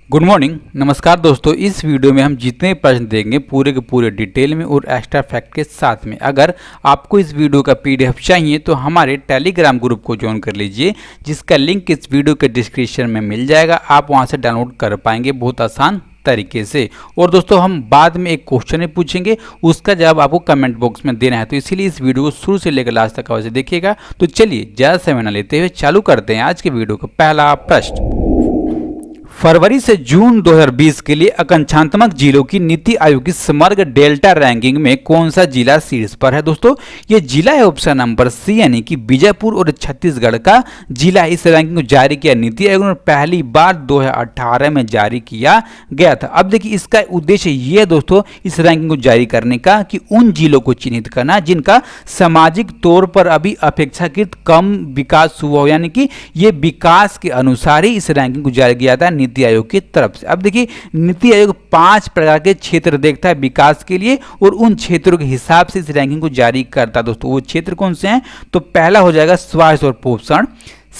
Good morning, नमस्कार दोस्तों। इस वीडियो में हम जितने प्रश्न देंगे पूरे के पूरे डिटेल में और एक्स्ट्रा फैक्ट के साथ में। अगर आपको इस वीडियो का पीडीएफ चाहिए तो हमारे टेलीग्राम ग्रुप को ज्वाइन कर लीजिए, जिसका लिंक इस वीडियो के डिस्क्रिप्शन में मिल जाएगा। आप वहां से डाउनलोड कर पाएंगे बहुत आसान तरीके से। और दोस्तों हम बाद में एक क्वेश्चन भी पूछेंगे, उसका जवाब आपको कमेंट बॉक्स में देना है, तो इसीलिए इस वीडियो को शुरू से लेकर लास्ट तक अवश्य देखिएगा। तो चलिए ज़्यादा समय न लेते हुए चालू करते हैं आज के वीडियो का पहला प्रश्न। फरवरी से जून 2020 के लिए आकांक्षात्मक जिलों की नीति आयोग की समग्र डेल्टा रैंकिंग में कौन सा जिला शीर्ष पर है? दोस्तों ये जिला है ऑप्शन नंबर सी, यानी कि बीजापुर और छत्तीसगढ़ का जिला। इस रैंकिंग को जारी किया नीति आयोग ने पहली बार 2018 में जारी किया गया था। अब देखिए इसका उद्देश्य ये है दोस्तों इस रैंकिंग को जारी करने का कि उन जिलों को चिन्हित करना जिनका सामाजिक तौर पर अभी अपेक्षाकृत कम विकास हुआ हो, यानी कि ये विकास के अनुसार ही इस रैंकिंग को जारी किया था नीति आयोग की तरफ से। अब देखिए नीति आयोग 5 प्रकार के क्षेत्र देखता है विकास के लिए और उन क्षेत्रों के हिसाब से इस रैंकिंग को जारी करता है। दोस्तों वो क्षेत्र कौन से हैं? तो पहला हो जाएगा स्वास्थ्य और पोषण,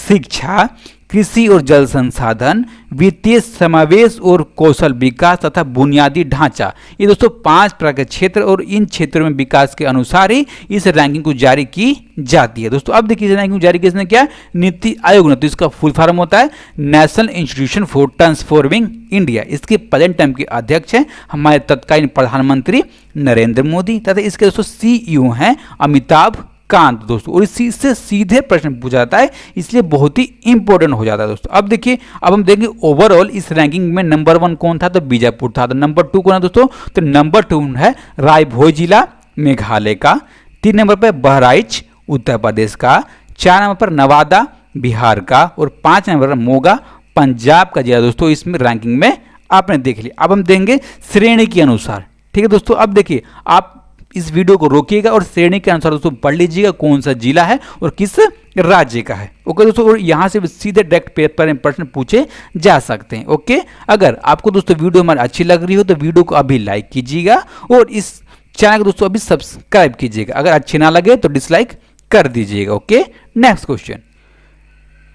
शिक्षा, कृषि और जल संसाधन, वित्तीय समावेश और कौशल विकास तथा बुनियादी ढांचा। ये दोस्तों 5 प्रकार के क्षेत्र और इन क्षेत्रों में विकास के अनुसार ही इस रैंकिंग को जारी की जाती है। दोस्तों अब देखिए रैंकिंग को जारी किसने किया? नीति आयोग ने। तो इसका फुल फॉर्म होता है national institution for transforming India. इसके प्रेजेंट टाइम के अध्यक्ष हैं हमारे तत्कालीन प्रधानमंत्री नरेंद्र मोदी तथा इसके दोस्तों सीईओ हैं अमिताभ कांत दोस्तों। और इससे सीधे प्रश्न पूछा जाता है, इसलिए बहुत ही इंपॉर्टेंट हो जाता है दोस्तों। अब देखिए अब हम देखेंगे ओवरऑल इस रैंकिंग में नंबर 1 कौन था? तो बीजापुर था। तो नंबर 2 कौन है दोस्तों? तो नंबर 2 है रायभोई जिला मेघालय का। 3 नंबर पर बहराइच उत्तर प्रदेश का। 4 नंबर पर नवादा बिहार का और 5 नंबर पर मोगा पंजाब का जिला। दोस्तों इसमें रैंकिंग में आपने देख लिया। अब हम देंगे श्रेणी के अनुसार। ठीक है दोस्तों, अब देखिए आप इस वीडियो को रोकिएगा और श्रेणी के अनुसार दोस्तों पढ़ लीजिएगा कौन सा जिला है और किस राज्य का है। ओके दोस्तों, और यहाँ से सीधे डायरेक्ट पेपर में प्रश्न पूछे जा सकते हैं। ओके, अगर आपको दोस्तों वीडियो हमारी अच्छी लग रही हो तो वीडियो को अभी लाइक कीजिएगा और इस चैनल को दोस्तों अभी सब्सक्राइब कीजिएगा। अगर अच्छी ना लगे तो डिसलाइक कर दीजिएगा। Okay, next question.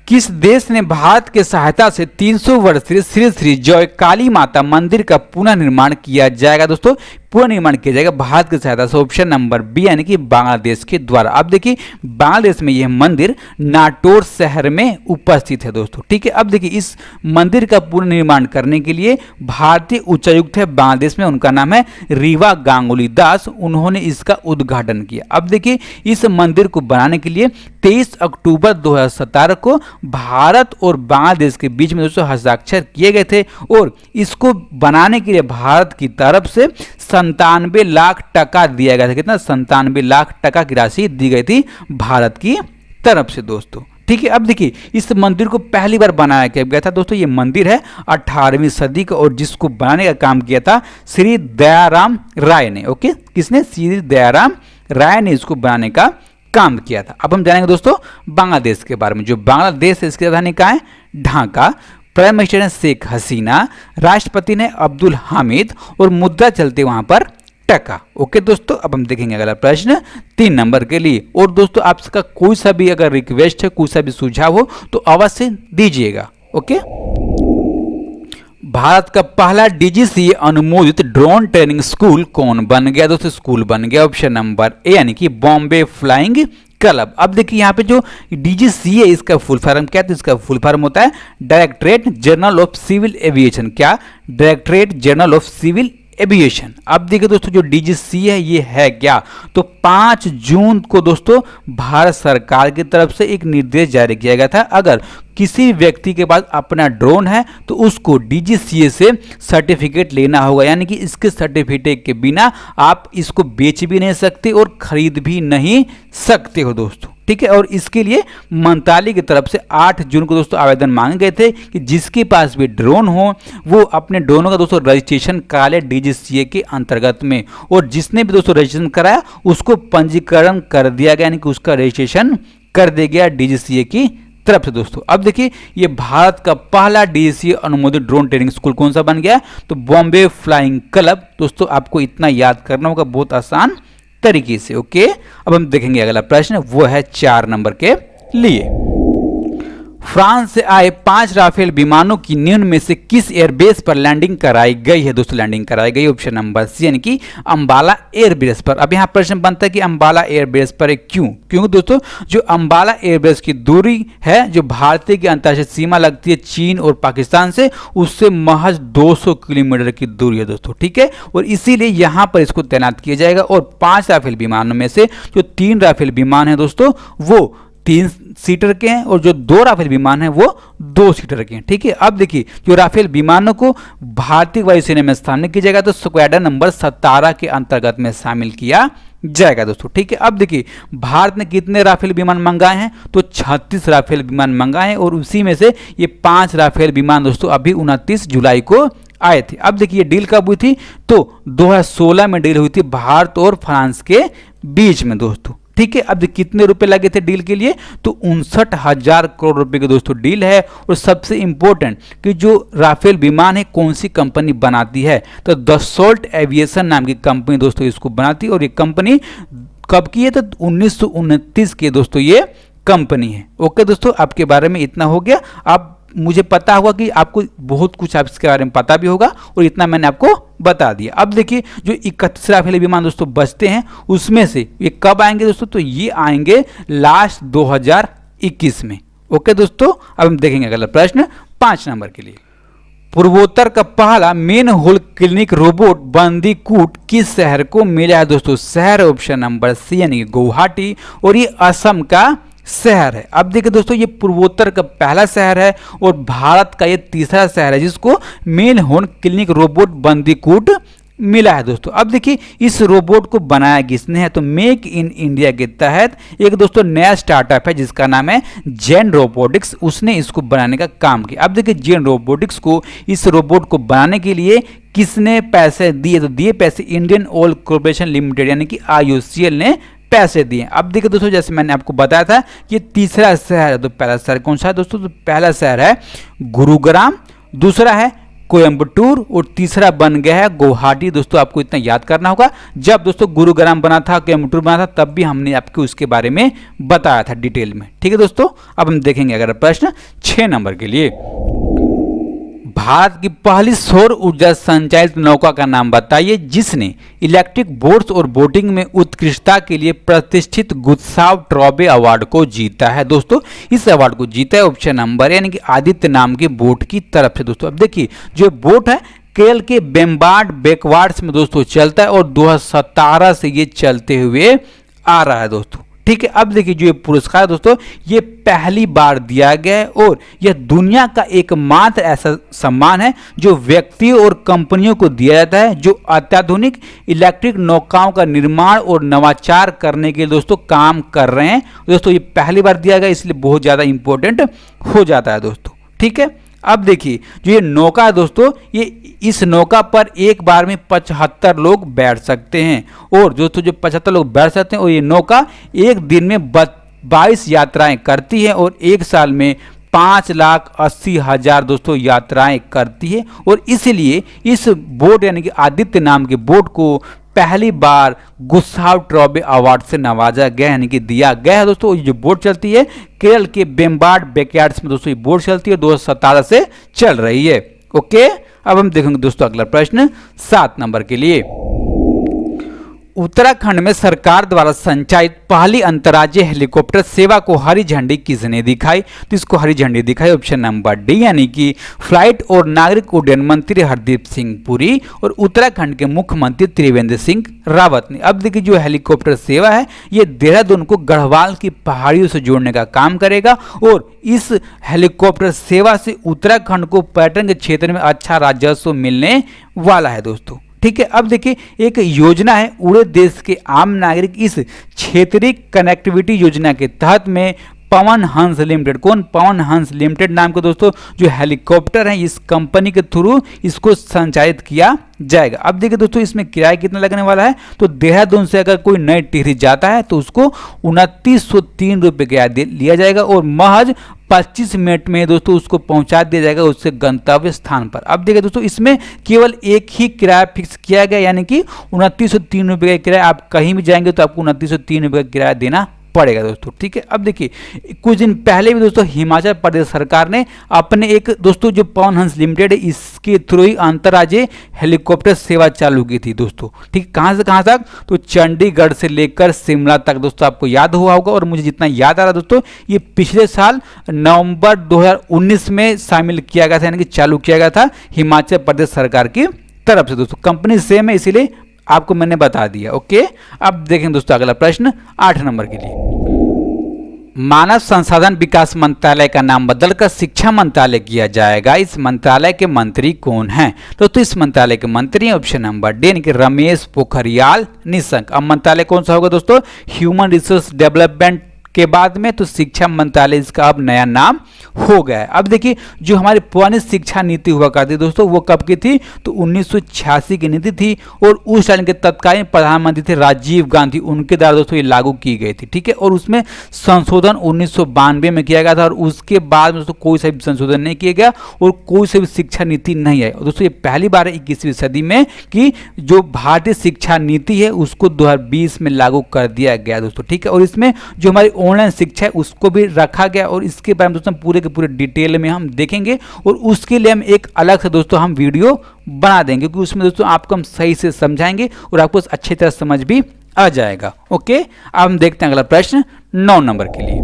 किस देश ने भारत के सहायता से 300 वर्षीय श्री श्री जय काली माता मंदिर का पुनः निर्माण किया जाएगा? दोस्तों पुनर्निर्माण किया जाएगा भारत की सहायता से। ऑप्शन नंबर बी, यानी कि बांग्लादेश के द्वारा। अब देखिए बांग्लादेश में यह मंदिर नाटोर शहर में उपस्थित है दोस्तों। ठीक है, अब देखिए इस मंदिर का पुनर्निर्माण करने के लिए भारतीय उच्चायुक्त है बांग्लादेश में, उनका नाम है रीवा गांगुली दास। उन्होंने इसका उद्घाटन किया। अब देखिए इस मंदिर को बनाने के लिए 23 अक्टूबर 2017 को भारत और बांग्लादेश के बीच में दोस्तों हस्ताक्षर किए गए थे और इसको बनाने के लिए भारत की तरफ से 97 लाख टका दिया गया था। कितना? 97 लाख टका की राशि दी गई थी भारत की तरफ से दोस्तों। ठीक है, अब देखिए इस मंदिर को पहली बार बनाया गया था दोस्तों। ये मंदिर है 18वीं सदी का और जिसको बनाने का काम किया था श्री दयाराम राय ने। ओके, किसने? श्री दयाराम राय ने इसको बनाने का काम किया था। अब हम जानेंगे दोस्तों बांग्लादेश के बारे में। जो बांग्लादेश है इसकी राजधानी कहाँ है? ढाका। प्राइम मिनिस्टर ने शेख हसीना, राष्ट्रपति ने अब्दुल हामिद और मुद्रा चलते वहां पर टका। ओके दोस्तों, अब हम देखेंगे अगला प्रश्न 3 नंबर के लिए। और दोस्तों आपका कोई सा भी अगर रिक्वेस्ट है, कोई सा भी सुझाव हो तो अवश्य दीजिएगा। ओके, भारत का पहला डीजीसीए अनुमोदित ड्रोन ट्रेनिंग स्कूल कौन बन गया? दोस्तों स्कूल बन गया ऑप्शन नंबर ए, यानी कि बॉम्बे फ्लाइंग क्लब। अब देखिए यहाँ पे जो डीजीसीए इसका फुल फॉर्म क्या है? तो इसका फुल फॉर्म होता है directorate general of civil aviation. क्या? Directorate general of civil aviation. अब देखिए दोस्तों जो डीजीसीए है ये है क्या? तो 5 जून को दोस्तों भारत सरकार की तरफ से एक निर्देश जारी किया गया था, अगर किसी व्यक्ति के पास अपना ड्रोन है तो उसको डीजीसीए से सर्टिफिकेट लेना होगा, यानी कि इसके सर्टिफिकेट के बिना आप इसको बेच भी नहीं सकते और खरीद भी नहीं सकते हो दोस्तों। ठीक है, और इसके लिए मंत्रालय की तरफ से 8 जून को दोस्तों आवेदन मांगे गए थे कि जिसके पास भी ड्रोन हो वो अपने ड्रोनों का दोस्तों रजिस्ट्रेशन करा ले डीजीसीए के अंतर्गत में, और जिसने भी दोस्तों रजिस्ट्रेशन कराया उसको पंजीकरण कर दिया गया, यानी कि उसका रजिस्ट्रेशन कर दिया गया डीजीसीए की तरफ से दोस्तों। अब देखिए ये भारत का पहला डीजीसीए अनुमोदित ड्रोन ट्रेनिंग स्कूल कौन सा बन गया? तो बॉम्बे फ्लाइंग क्लब। दोस्तों आपको इतना याद करना होगा बहुत आसान तरीके से। ओके, अब हम देखेंगे अगला प्रश्न, वो है 4 नंबर के लिए। फ्रांस से आए 5 राफेल विमानों की निम्न में से किस एयरबेस पर लैंडिंग कराई गई है दोस्तों? लैंडिंग कराई गई ऑप्शन नंबर सी यानी कि अंबाला एयरबेस पर। अब यहाँ प्रश्न बनता है कि अंबाला एयरबेस पर है क्यों? क्योंकि दोस्तों जो अंबाला एयरबेस की दूरी है जो भारतीय की अंतर्राष्ट्रीय सीमा लगती है चीन और पाकिस्तान से, उससे महज 200 किलोमीटर की दूरी है दोस्तों, ठीक है। और इसीलिए यहाँ पर इसको तैनात किया जाएगा। और 5 राफेल विमानों में से जो 3 राफेल विमान है दोस्तों वो 3 सीटर के हैं और जो 2 राफेल विमान हैं वो 2 सीटर के हैं, ठीक है। अब देखिए जो राफेल विमानों को भारतीय वायुसेना में शामिल किया जाएगा तो स्क्वाड्रन नंबर 17 के अंतर्गत में शामिल किया जाएगा दोस्तों, ठीक है। अब देखिए भारत ने कितने राफेल विमान मंगाए हैं? तो 36 राफेल विमान मंगाए हैं और उसी में से ये 5 राफेल विमान दोस्तों अभी 29 जुलाई को आए थे। अब देखिए डील कब हुई थी? तो 2016 में डील हुई थी भारत और फ्रांस के बीच में दोस्तों, ठीक है। अब कितने रुपए लगे थे डील के लिए? तो 59,000 करोड़ रुपए की दोस्तों डील है। और सबसे इंपॉर्टेंट कि जो राफेल विमान है कौन सी कंपनी बनाती है? तो दसॉल्ट एविएशन नाम की कंपनी दोस्तों इसको बनाती है। और ये कंपनी कब की है? तो 1929 की दोस्तों ये कंपनी है। ओके दोस्तों, आपके बारे में इतना हो गया। आप मुझे पता होगा कि आपको बहुत कुछ आप इसके बारे में पता भी होगा और इतना मैंने आपको बता दिया। अब देखिए जो 31 राफेल विमान दोस्तों बचते हैं उसमें से ये कब आएंगे दोस्तों? तो ये आएंगे लास्ट 2021 में। ओके दोस्तों, अब हम देखेंगे अगला प्रश्न 5 नंबर के लिए। पूर्वोत्तर का पहला मेन होल क्लिनिक रोबोट बंदीकूट किस शहर को मिला है दोस्तों? शहर ऑप्शन नंबर सी यानी गुवाहाटी और ये असम का शहर है। अब देखिए दोस्तों ये पूर्वोत्तर का पहला शहर है और भारत का ये तीसरा शहर है जिसको मेन होर्न क्लिनिक रोबोट बंदीकूट मिला है दोस्तों। अब देखिए इस रोबोट को बनाया किसने है? तो मेक इन इंडिया के तहत एक दोस्तों नया स्टार्टअप है जिसका नाम है जेन रोबोटिक्स, उसने इसको बनाने का काम किया। अब देखिए जेन रोबोटिक्स को इस रोबोट को बनाने के लिए किसने पैसे दिए? तो दिए पैसे इंडियन ऑयल कॉर्पोरेशन लिमिटेड यानी कि IOCL ने पैसे दिए। अब देखिए दोस्तों जैसे मैंने आपको बताया था कि तीसरा शहर है, तो पहला शहर कौन सा है दोस्तों? तो पहला शहर है गुरुग्राम, दूसरा है कोयम्बटूर और तीसरा बन गया है गुवाहाटी। दोस्तों आपको इतना याद करना होगा, जब दोस्तों गुरुग्राम बना था कोयम्बटूर बना था तब भी हमने आपको उसके बारे में बताया था डिटेल में, ठीक है दोस्तों। अब हम देखेंगे अगर प्रश्न 6 नंबर के लिए। भारत की पहली सौर ऊर्जा संचालित नौका का नाम बताइए जिसने इलेक्ट्रिक बोट्स और बोटिंग में उत्कृष्टता के लिए प्रतिष्ठित गुस्ताव ट्रॉबे अवार्ड को जीता है। दोस्तों इस अवार्ड को जीता है ऑप्शन नंबर यानी कि आदित्य नाम के बोट की तरफ से। दोस्तों अब देखिए जो बोट है केरल के बेम्बार्ड बैकवार्ड्स में दोस्तों चलता है और 2017 से ये चलते हुए आ रहा है दोस्तों, ठीक है। अब देखिए जो ये पुरस्कार दोस्तों ये पहली बार दिया गया है और यह दुनिया का एकमात्र ऐसा सम्मान है जो व्यक्तियों और कंपनियों को दिया जाता है जो अत्याधुनिक इलेक्ट्रिक नौकाओं का निर्माण और नवाचार करने के लिए दोस्तों काम कर रहे हैं। दोस्तों ये पहली बार दिया गया इसलिए बहुत ज़्यादा इंपॉर्टेंट हो जाता है दोस्तों, ठीक है। अब देखिए जो ये नौका है दोस्तों ये इस नौका पर एक बार में 75 लोग बैठ सकते हैं और दोस्तों जो 75 लोग बैठ सकते हैं और ये नौका एक दिन में 22 यात्राएं करती है और एक साल में 5,80,000 दोस्तों यात्राएं करती है। और इसलिए इस बोट यानी कि आदित्य नाम के बोट को पहली बार गुस्ताव ट्रॉबे अवार्ड से नवाजा गया यानी कि दिया गया है। दोस्तों ये जो बोट चलती है केरल के बेम्बार्ड बैकयार्ड्स में दोस्तों ये बोट चलती है 2017 से चल रही है। ओके अब हम देखेंगे दोस्तों अगला प्रश्न 7 नंबर के लिए। उत्तराखंड में सरकार द्वारा संचालित पहली अंतर्राज्यीय हेलीकॉप्टर सेवा को हरी झंडी किसने दिखाई? तो इसको हरी झंडी दिखाई ऑप्शन नंबर डी यानी कि फ्लाइट और नागरिक उड्डयन मंत्री हरदीप सिंह पुरी और उत्तराखंड के मुख्यमंत्री त्रिवेंद्र सिंह रावत ने। अब देखिए जो हेलीकॉप्टर सेवा है ये देहरादून को गढ़वाल की पहाड़ियों से जोड़ने का काम करेगा और इस हेलीकॉप्टर सेवा से उत्तराखंड को पर्यटन के क्षेत्र में अच्छा राजस्व मिलने वाला है दोस्तों, ठीक है। अब देखिए एक योजना है उड़े देश के आम नागरिक इस क्षेत्रीय कनेक्टिविटी योजना के तहत में पवन हंस लिमिटेड, कौन? पवन हंस लिमिटेड नाम के दोस्तों जो हेलीकॉप्टर है इस कंपनी के थ्रू इसको संचालित किया जाएगा। अब देखिए दोस्तों इसमें किराया कितना लगने वाला है? तो देहरादून से अगर कोई नई टिहरी जाता है तो उसको 2903 रुपये किराया लिया जाएगा और महज 25 मिनट में दोस्तों उसको पहुंचा दिया जाएगा उससे गंतव्य स्थान पर। अब देखिए दोस्तों इसमें केवल एक ही किराया फिक्स किया गया यानी कि 2903 रुपये का किराया। आप कहीं भी जाएंगे तो आपको 2903 रुपये का किराया देना पड़ेगा दोस्तों। ठीक है, अब देखिए कुछ दिन पहले भी दोस्तों हिमाचल प्रदेश सरकार ने अपने एक दोस्तों जो पवन हंस लिमिटेड है इसके थ्रू ही अंतर्राज्यीय हेलीकॉप्टर सेवा चालू की थी दोस्तों। ठीक, कहाँ से कहाँ तक, तो चंडीगढ़ से लेकर शिमला तक दोस्तों। आपको याद हुआ होगा और मुझे जितना याद आ रहा दोस्तों, ये पिछले साल नवंबर 2019 में शामिल किया गया था, यानी कि चालू किया गया था हिमाचल प्रदेश सरकार की तरफ से दोस्तों। कंपनी सेम है इसीलिए आपको मैंने बता दिया। ओके, अब देखें दोस्तों अगला प्रश्न 8 नंबर के लिए। मानव संसाधन विकास मंत्रालय का नाम बदलकर शिक्षा मंत्रालय किया जाएगा। इस मंत्रालय के मंत्री कौन हैं दोस्तों? इस मंत्रालय के मंत्री हैं ऑप्शन नंबर डी यानी कि रमेश पोखरियाल निशंक। अब मंत्रालय कौन सा होगा दोस्तों? ह्यूमन रिसोर्स डेवलपमेंट के बाद में तो शिक्षा मंत्रालय इसका अब नया नाम हो गया है। अब देखिए जो हमारी पुरानी शिक्षा नीति हुआ करती दोस्तों, वो कब की थी? तो 1986 की नीति थी और उस टाइम के तत्कालीन प्रधानमंत्री थे राजीव गांधी, उनके द्वारा दोस्तों ये लागू की गई थी। ठीक है, और उसमें संशोधन 1992 में किया गया था और उसके बाद दोस्तों कोई सा भी संशोधन नहीं किया गया और कोई सा भी शिक्षा नीति नहीं आई। और दोस्तों ये पहली बार है 21वीं सदी में कि जो भारतीय शिक्षा नीति है उसको 2020 में लागू कर दिया गया दोस्तों। ठीक है, और इसमें जो हमारी ऑनलाइन शिक्षा है उसको भी रखा गया और इसके बारे में दोस्तों पूरे के पूरे डिटेल में हम देखेंगे और उसके लिए हम एक अलग से दोस्तों हम वीडियो बना देंगे क्योंकि उसमें दोस्तों आपको हम सही से समझाएंगे और आपको अच्छी तरह समझ भी आ जाएगा। ओके, अब हम देखते हैं अगला प्रश्न 9 नंबर के लिए।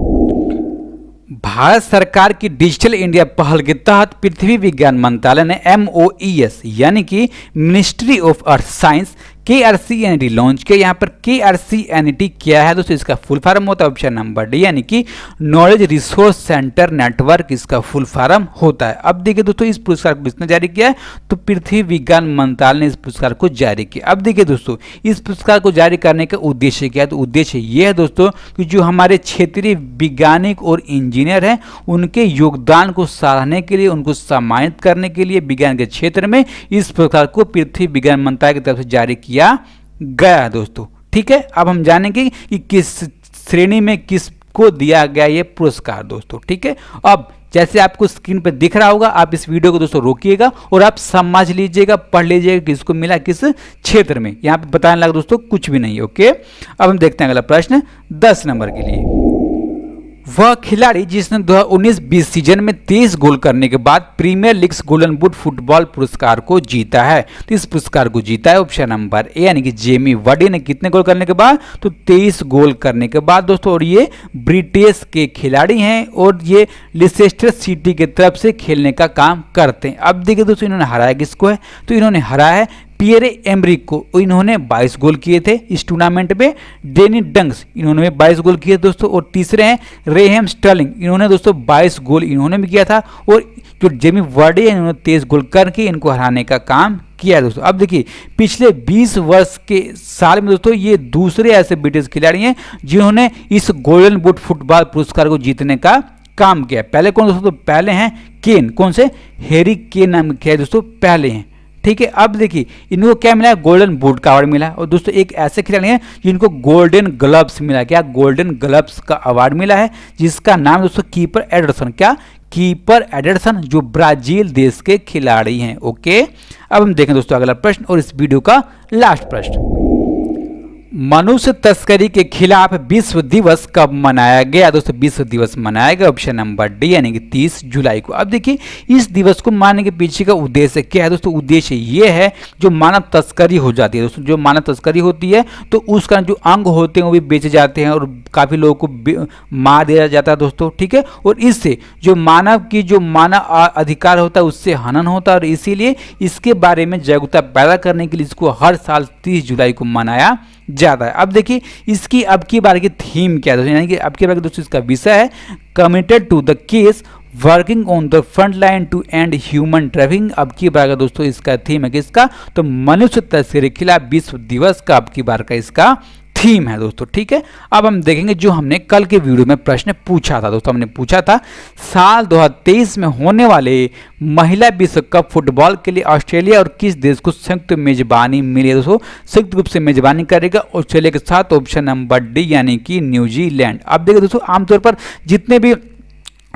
भारत सरकार की डिजिटल इंडिया पहल के तहत पृथ्वी विज्ञान मंत्रालय ने MOES यानी कि ministry of earth science KRCNET launch किया। यहाँ पर KRCNET क्या है दोस्तों? इसका फुल फॉर्म होता है ऑप्शन नंबर डी यानी कि नॉलेज रिसोर्स सेंटर नेटवर्क, इसका फुल फॉर्म होता है। अब देखिए दोस्तों इस पुरस्कार को किसने जारी किया है? तो पृथ्वी विज्ञान मंत्रालय ने इस पुरस्कार को जारी किया। अब देखिए दोस्तों इस पुरस्कार को जारी करने का उद्देश्य क्या है? तो उद्देश्य ये है दोस्तों कि जो हमारे क्षेत्रीय वैज्ञानिक और इंजीनियर हैं उनके योगदान को सराहने के लिए, उनको सम्मानित करने के लिए विज्ञान के क्षेत्र में इस पुरस्कार को पृथ्वी विज्ञान मंत्रालय की तरफ से जारी किया गया है दोस्तों। ठीक है, अब हम जानेंगे कि किस श्रेणी में किसको दिया गया ये पुरस्कार दोस्तों। ठीक है, अब जैसे आपको स्क्रीन पर दिख रहा होगा आप इस वीडियो को दोस्तों रोकिएगा और आप समझ लीजिएगा, पढ़ लीजिएगा किसको मिला किस क्षेत्र में। यहाँ पे बताने लगा दोस्तों कुछ भी नहीं है। ओके, अब हम देखते हैं अगला प्रश्न 10 नंबर के लिए। वह खिलाड़ी जिसने 2019-20 सीजन में 23 गोल करने के बाद premier league golden boot football पुरस्कार को जीता है। तो इस पुरस्कार को जीता है ऑप्शन नंबर ए यानी कि जेमी वार्डी ने कितने गोल करने के बाद? तो 23 गोल करने के बाद दोस्तों। और ये ब्रिटिश के खिलाड़ी हैं और ये लिसेस्टर सिटी की तरफ से खेलने का काम करते हैं। अब देखिए दोस्तों इन्होंने हराया किसको है? तो इन्होंने हराया है पियरे एमरिक को, इन्होंने 22 गोल किए थे इस टूर्नामेंट में। डेनी डंक्स इन्होंने 22 गोल किए दोस्तों। और तीसरे हैं रेहेम स्टर्लिंग, इन्होंने दोस्तों 22 गोल इन्होंने भी किया था। और जो जेमी वार्डी है इन्होंने 23 गोल करके इनको हराने का काम किया दोस्तों। अब देखिए पिछले 20 वर्ष के साल में दोस्तों ये दूसरे ऐसे ब्रिटिश खिलाड़ी हैं जिन्होंने इस गोल्डन बूट फुटबॉल पुरस्कार को जीतने का काम किया। पहले कौन दोस्तों? तो पहले हैं केन, कौन से? हैरी केन नाम के दोस्तों पहले हैं। ठीक है, अब देखिए इनको क्या मिला? गोल्डन बूट का अवार्ड मिला। और दोस्तों एक ऐसे खिलाड़ी हैं जिनको गोल्डन ग्लव्स मिला। क्या? गोल्डन ग्लव्स का अवार्ड मिला है जिसका नाम दोस्तों कीपर एडरसन। क्या? कीपर एडरसन जो ब्राजील देश के खिलाड़ी हैं। ओके, अब हम देखें दोस्तों अगला प्रश्न और इस वीडियो का लास्ट प्रश्न। मनुष्य तस्करी के खिलाफ विश्व दिवस कब मनाया गया दोस्तों? विश्व दिवस मनाया गया ऑप्शन नंबर डी यानी कि 30 जुलाई को। अब देखिए इस दिवस को मनाने के पीछे का उद्देश्य क्या है दोस्तों? उद्देश्य ये है जो मानव तस्करी हो जाती है दोस्तों, जो मानव तस्करी होती है तो उसका जो अंग होते हैं वो भी बेचे जाते हैं और काफ़ी लोगों को मार दिया जाता है दोस्तों। ठीक है, और इससे जो मानव की जो मानव अधिकार होता है उससे हनन होता है और इसीलिए इसके बारे में जागरूकता पैदा करने के लिए इसको हर साल 30 जुलाई को मनाया जाता है। अब देखिए इसकी अब की बार की थीम क्या है दोस्तों? यानी कि अब की बार की दोस्तों इसका विषय है committed to the cause working on the front line to end human trafficking. अब की बार का दोस्तों इसका थीम है किसका? तो मनुष्य तस्करी के खिलाफ विश्व दिवस का अब की बार का इसका थीम है दोस्तों। ठीक है, अब हम देखेंगे जो हमने कल के वीडियो में प्रश्न पूछा था दोस्तों। हमने पूछा था साल 2023 में होने वाले महिला विश्व कप फुटबॉल के लिए ऑस्ट्रेलिया और किस देश को संयुक्त मेजबानी मिली है दोस्तों? संयुक्त रूप से मेजबानी करेगा ऑस्ट्रेलिया के साथ ऑप्शन नंबर डी यानी कि न्यूजीलैंड। अब देखिए दोस्तों आमतौर पर जितने भी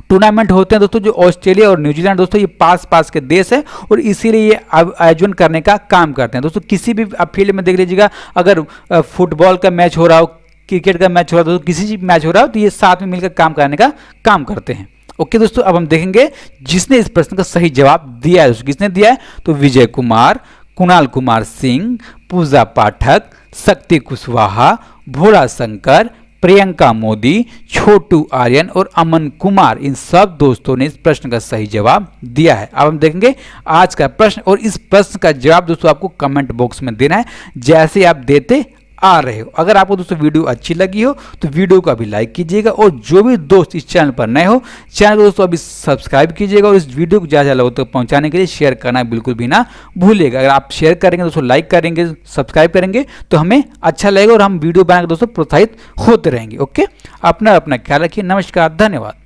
टूर्नामेंट होते हैं दोस्तों जो ऑस्ट्रेलिया और न्यूजीलैंड दोस्तों ये पास के देश है और इसीलिए ये आयोजन करने का काम करते हैं दोस्तों। किसी भी फील्ड में देख लीजिएगा, अगर फुटबॉल का मैच हो रहा हो क्रिकेट का मैच हो रहा है, तो किसी चीज मैच हो रहा है, तो ये साथ में मिलकर काम करने का काम करते हैं। ओके दोस्तों, अब हम देखेंगे जिसने इस प्रश्न का सही जवाब दिया है दोस्तों, किसने दिया है, तो विजय कुमार, कुणाल कुमार सिंह, पूजा पाठक, शक्ति कुशवाहा, भोला शंकर, प्रियंका मोदी, छोटू आर्यन और अमन कुमार, इन सब दोस्तों ने इस प्रश्न का सही जवाब दिया है। अब हम देखेंगे आज का प्रश्न, और इस प्रश्न का जवाब दोस्तों आपको कमेंट बॉक्स में देना है जैसे आप देते आ रहे हो। अगर आपको दोस्तों वीडियो अच्छी लगी हो तो वीडियो को अभी लाइक कीजिएगा, और जो भी दोस्त इस चैनल पर नए हो चैनल को दोस्तों अभी सब्सक्राइब कीजिएगा, और इस वीडियो को ज़्यादा लोगों तक पहुंचाने के लिए शेयर करना बिल्कुल भी ना भूलिएगा। अगर आप शेयर करेंगे दोस्तों, लाइक करेंगे, सब्सक्राइब करेंगे तो हमें अच्छा लगेगा, और हम वीडियो बनाकर दोस्तों प्रोत्साहित होते रहेंगे। ओके, अपना ख्याल रखिए। नमस्कार, धन्यवाद।